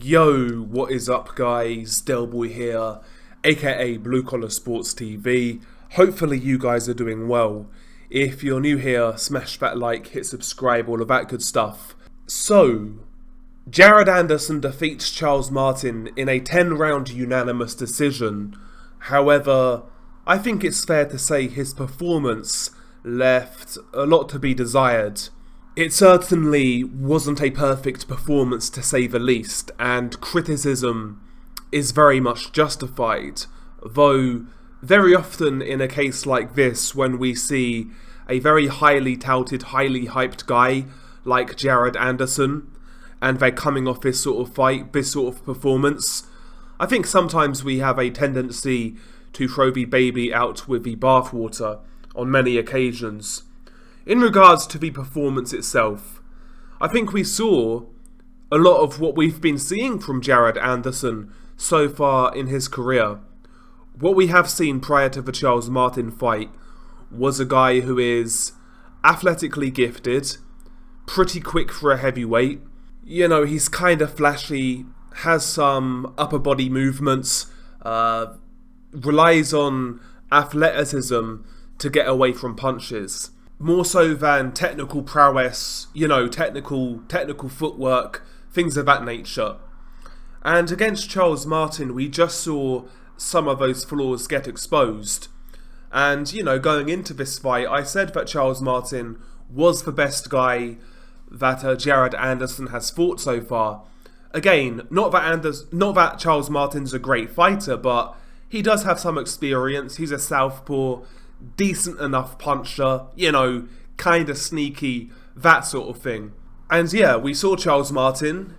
Yo, what is up guys? Delboy here, aka Blue Collar Sports TV. Hopefully you guys are doing well. If you're new here, smash that like, hit subscribe, all of that good stuff. So, Jared Anderson defeats Charles Martin in a 10-round unanimous decision. However, I think it's fair to say his performance left a lot to be desired. It certainly wasn't a perfect performance to say the least, and criticism is very much justified, though very often in a case like this when we see a very highly touted, highly hyped guy like Jared Anderson, and they're coming off this sort of fight, this sort of performance, I think sometimes we have a tendency to throw the baby out with the bathwater on many occasions. In regards to the performance itself, I think we saw a lot of what we've been seeing from Jared Anderson so far in his career. What we have seen prior to the Charles Martin fight was a guy who is athletically gifted, pretty quick for a heavyweight. You know, he's kind of flashy, has some upper body movements, relies on athleticism to get away from punches. More so than technical prowess, you know, technical footwork, things of that nature. And against Charles Martin, we just saw some of those flaws get exposed. And, you know, going into this fight, I said that Charles Martin was the best guy that Jared Anderson has fought so far. Again, not that Charles Martin's a great fighter, but he does have some experience. He's a southpaw, decent enough puncher, you know, kind of sneaky, that sort of thing. And yeah, we saw Charles Martin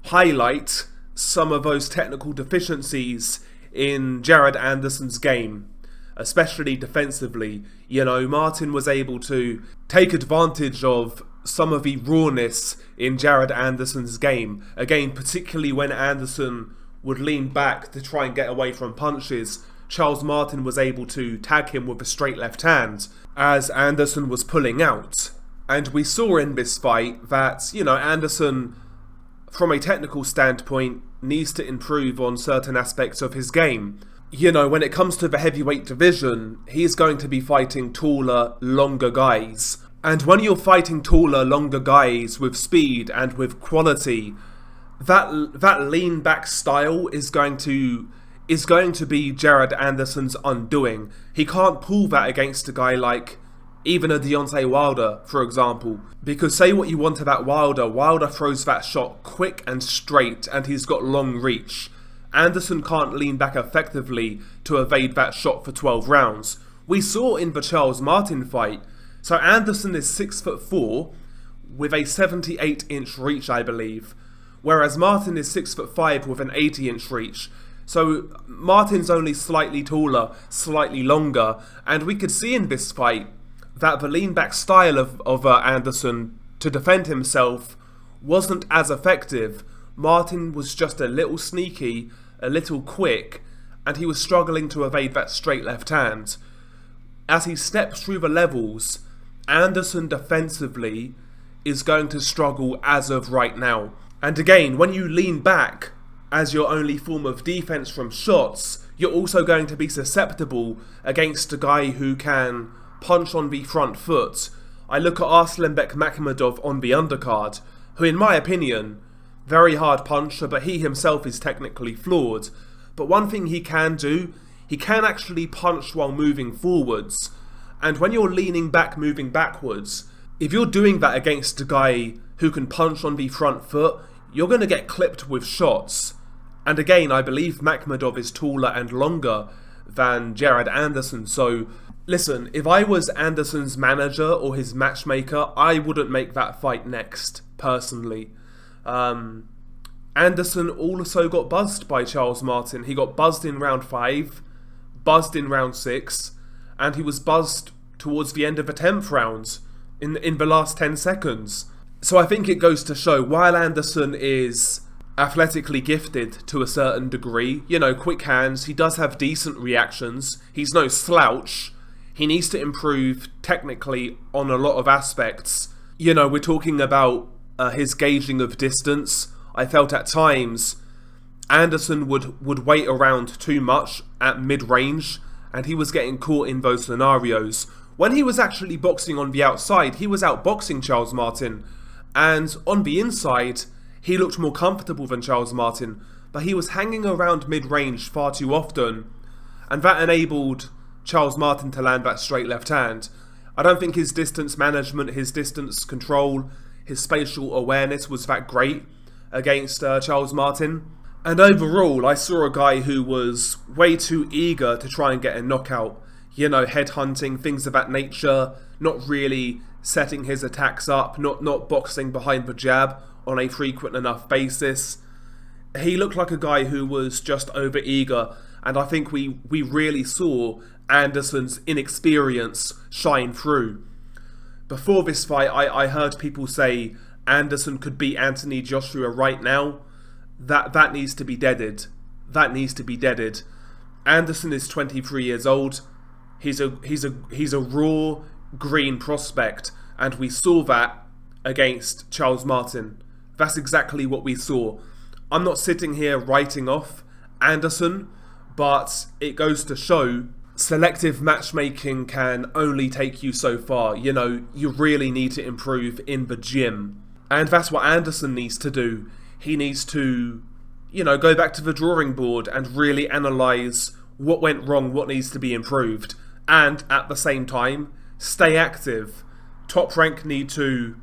highlight some of those technical deficiencies in Jared Anderson's game, especially defensively. You know, Martin was able to take advantage of some of the rawness in Jared Anderson's game. Again, particularly when Anderson would lean back to try and get away from punches, Charles Martin was able to tag him with a straight left hand as Anderson was pulling out. And we saw in this fight that, you know, Anderson, from a technical standpoint, needs to improve on certain aspects of his game. You know, when it comes to the heavyweight division, he's going to be fighting taller, longer guys. And when you're fighting taller, longer guys with speed and with quality, that lean back style is going to be Jared Anderson's undoing. He can't pull that against a guy like even a Deontay Wilder, for example. Because say what you want about Wilder throws that shot quick and straight, and he's got long reach. Anderson can't lean back effectively to evade that shot for 12 rounds. We saw in the Charles Martin fight. So Anderson is 6'4", with a 78-inch reach, I believe. Whereas Martin is 6'5", with an 80-inch reach. So Martin's only slightly taller, slightly longer, and we could see in this fight that the lean-back style of Anderson to defend himself wasn't as effective. Martin was just a little sneaky, a little quick, and he was struggling to evade that straight left hand. As he steps through the levels, Anderson defensively is going to struggle as of right now. And again, when you lean back as your only form of defense from shots, you're also going to be susceptible against a guy who can punch on the front foot. I look at Arslanbek Makhmudov on the undercard, who in my opinion, very hard puncher, but he himself is technically flawed. But one thing he can do, he can actually punch while moving forwards. And when you're leaning back, moving backwards, if you're doing that against a guy who can punch on the front foot, you're going to get clipped with shots. And again, I believe Makhmudov is taller and longer than Jared Anderson. So, listen, if I was Anderson's manager or his matchmaker, I wouldn't make that fight next, personally. Anderson also got buzzed by Charles Martin. He got buzzed in round 5, buzzed in round 6, and he was buzzed towards the end of the 10th round, in the last 10 seconds. So I think it goes to show, while Anderson is athletically gifted to a certain degree, you know, quick hands, he does have decent reactions, he's no slouch, he needs to improve technically on a lot of aspects. You know, we're talking about his gauging of distance. I felt at times Anderson would wait around too much at mid-range, and he was getting caught in those scenarios. When he was actually boxing on the outside, he was outboxing Charles Martin, and on the inside, he looked more comfortable than Charles Martin, but he was hanging around mid-range far too often, and that enabled Charles Martin to land that straight left hand. I don't think his distance management, his distance control, his spatial awareness was that great against Charles Martin. And overall, I saw a guy who was way too eager to try and get a knockout. You know, headhunting, things of that nature, not really setting his attacks up, not boxing behind the jab on a frequent enough basis. He looked like a guy who was just over eager, and I think we really saw Anderson's inexperience shine through. Before this fight, I heard people say Anderson could beat Anthony Joshua right now. That needs to be deaded. That needs to be deaded. Anderson is 23 years old. He's a raw green prospect, and we saw that against Charles Martin. That's exactly what we saw. I'm not sitting here writing off Anderson, but it goes to show selective matchmaking can only take you so far. You know, you really need to improve in the gym. And that's what Anderson needs to do. He needs to, you know, go back to the drawing board and really analyse what went wrong, what needs to be improved. And at the same time, stay active. Top Rank need to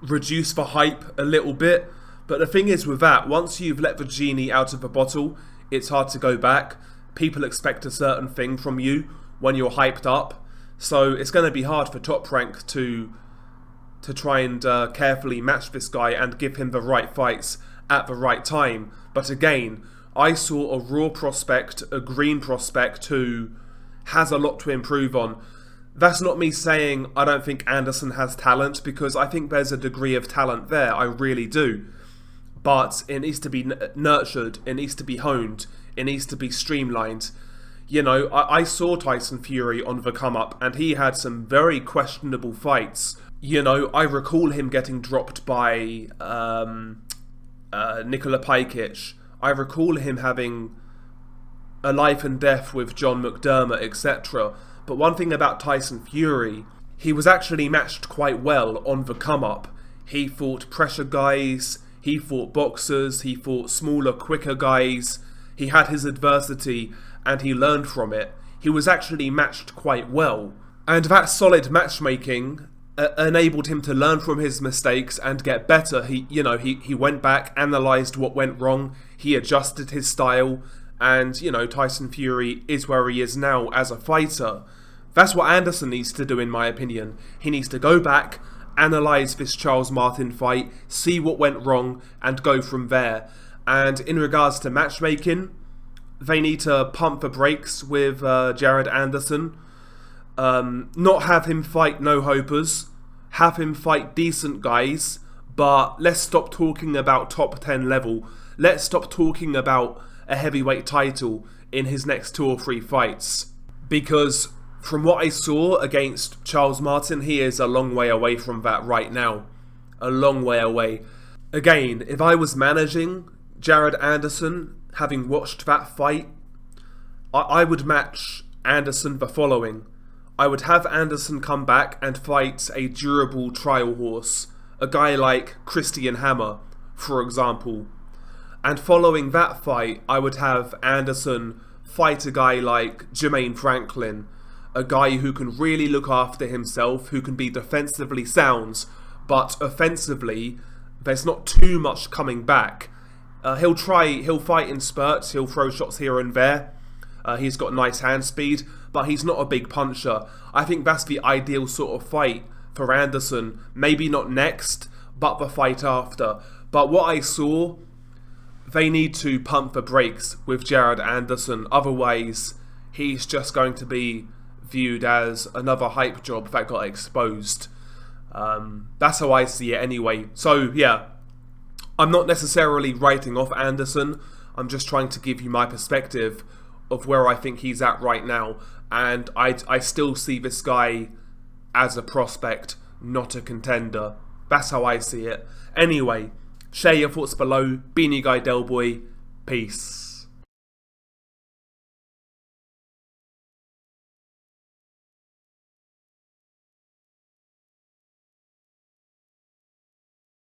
reduce the hype a little bit. But the thing is with that, once you've let the genie out of the bottle, it's hard to go back. People expect a certain thing from you when you're hyped up. So it's going to be hard for Top Rank to try and carefully match this guy and give him the right fights at the right time. But again, I saw a raw prospect, a green prospect who has a lot to improve on. That's not me saying I don't think Anderson has talent, because I think there's a degree of talent there, I really do. But it needs to be nurtured, it needs to be honed, it needs to be streamlined. You know, I saw Tyson Fury on the come up, and he had some very questionable fights. You know, I recall him getting dropped by Nikola Pajic. I recall him having a life and death with John McDermott, etc. But one thing about Tyson Fury, he was actually matched quite well on the come up. He fought pressure guys, he fought boxers, he fought smaller, quicker guys. He had his adversity and he learned from it. He was actually matched quite well. And that solid matchmaking enabled him to learn from his mistakes and get better. He went back, analysed what went wrong, he adjusted his style, and, you know, Tyson Fury is where he is now as a fighter. That's what Anderson needs to do, in my opinion. He needs to go back, analyse this Charles Martin fight, see what went wrong, and go from there. And in regards to matchmaking, they need to pump the brakes with Jared Anderson. Not have him fight no-hopers, have him fight decent guys, but let's stop talking about top 10 level. Let's stop talking about a heavyweight title in his next 2 or 3 fights. Because from what I saw against Charles Martin, he is a long way away from that right now. A long way away. Again, if I was managing Jared Anderson, having watched that fight, I would match Anderson the following. I would have Anderson come back and fight a durable trial horse, a guy like Christian Hammer, for example. And following that fight, I would have Anderson fight a guy like Jermaine Franklin, a guy who can really look after himself, who can be defensively sound, but offensively, there's not too much coming back. He'll fight in spurts, he'll throw shots here and there. He's got nice hand speed, but he's not a big puncher. I think that's the ideal sort of fight for Anderson. Maybe not next, but the fight after. But what I saw, they need to pump the brakes with Jared Anderson. Otherwise, he's just going to be viewed as another hype job that got exposed. That's how I see it anyway. So, yeah, I'm not necessarily writing off Anderson. I'm just trying to give you my perspective of where I think he's at right now. And I still see this guy as a prospect, not a contender. That's how I see it. Anyway, Share your thoughts below. Beanie Guy Delboy. Peace.